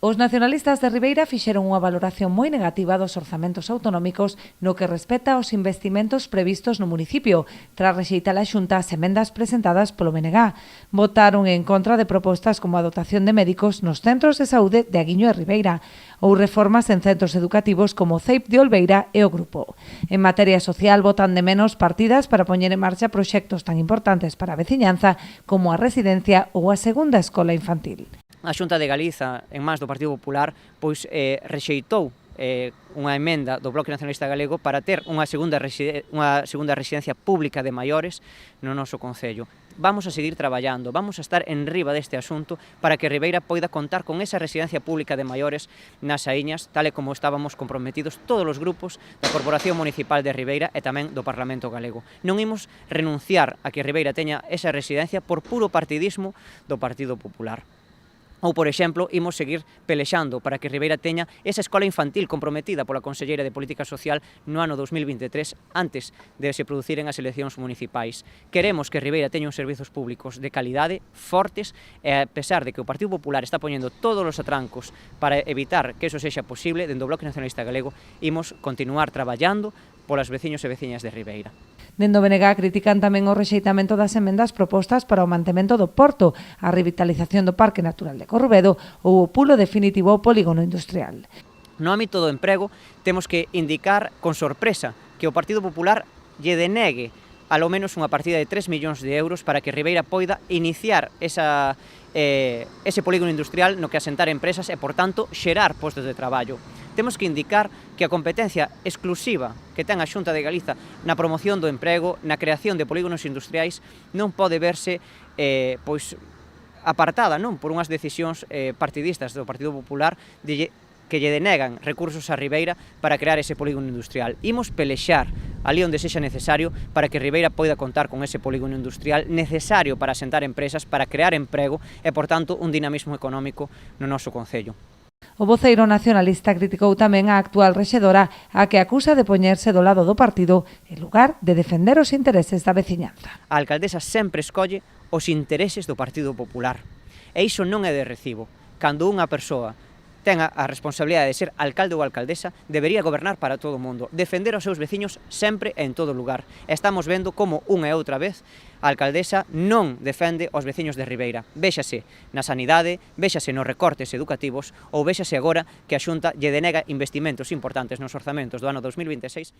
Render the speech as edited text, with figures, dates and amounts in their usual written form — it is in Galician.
Os nacionalistas de Ribeira fixeron unha valoración moi negativa dos orzamentos autonómicos no que respecta aos investimentos previstos no municipio, tras rexeitar a Xunta as emendas presentadas polo BNG. Votaron en contra de propostas como a dotación de médicos nos centros de saúde de Aguiño e Ribeira ou reformas en centros educativos como o CEIP de Olveira e o Grupo. En materia social, votan de menos partidas para poñer en marcha proxectos tan importantes para a veciñanza como a residencia ou a segunda escola infantil. A Xunta de Galiza, en mans do Partido Popular, rexeitou unha emenda do Bloque Nacionalista Galego para ter unha segunda residencia pública de maiores no noso concello. Vamos a seguir traballando, vamos a estar en riba deste asunto para que Ribeira poida contar con esa residencia pública de maiores nas Aíñas, tal e como estábamos comprometidos todos os grupos da Corporación Municipal de Ribeira e tamén do Parlamento Galego. Non imos renunciar a que Ribeira teña esa residencia por puro partidismo do Partido Popular. Ou, por exemplo, imos seguir pelexando para que Ribeira teña esa escola infantil comprometida pola Conselleira de Política Social no ano 2023, antes de se produciren as eleccións municipais. Queremos que Ribeira teña uns servizos públicos de calidade, fortes, e a pesar de que o Partido Popular está poñendo todos os atrancos para evitar que eso sexa posible, dentro do Bloque Nacionalista Galego, imos continuar traballando polas veciños e veciñas de Ribeira. Dende o BNG critican tamén o rexeitamento das emendas propostas para o mantemento do porto, a revitalización do Parque Natural de Corrubedo ou o pulo definitivo ao polígono industrial. No ámbito do emprego, temos que indicar con sorpresa que o Partido Popular lle denegue alo menos unha partida de 3 millóns de euros para que Ribeira poida iniciar ese polígono industrial no que asentar empresas e, por tanto, xerar postos de traballo. Temos que indicar que a competencia exclusiva que ten a Xunta de Galiza na promoción do emprego, na creación de polígonos industriais, non pode verse apartada por unhas decisións partidistas do Partido Popular que lle denegan recursos a Ribeira para crear ese polígono industrial. Imos pelexar ali onde sexa necesario para que Ribeira poida contar con ese polígono industrial necesario para asentar empresas, para crear emprego e, por tanto, un dinamismo económico no noso concello. O voceiro nacionalista criticou tamén a actual rexedora, a que acusa de poñerse do lado do partido en lugar de defender os intereses da veciñanza. A alcaldesa sempre escolle os intereses do Partido Popular. E iso non é de recibo. Cando unha persoa ten a responsabilidade de ser alcalde ou alcaldesa, debería gobernar para todo o mundo, defender os seus veciños sempre e en todo lugar. Estamos vendo como unha e outra vez a alcaldesa non defende os veciños de Ribeira. Véxase na sanidade, véxase nos recortes educativos ou véxase agora que a Xunta lle denega investimentos importantes nos orzamentos do ano 2026.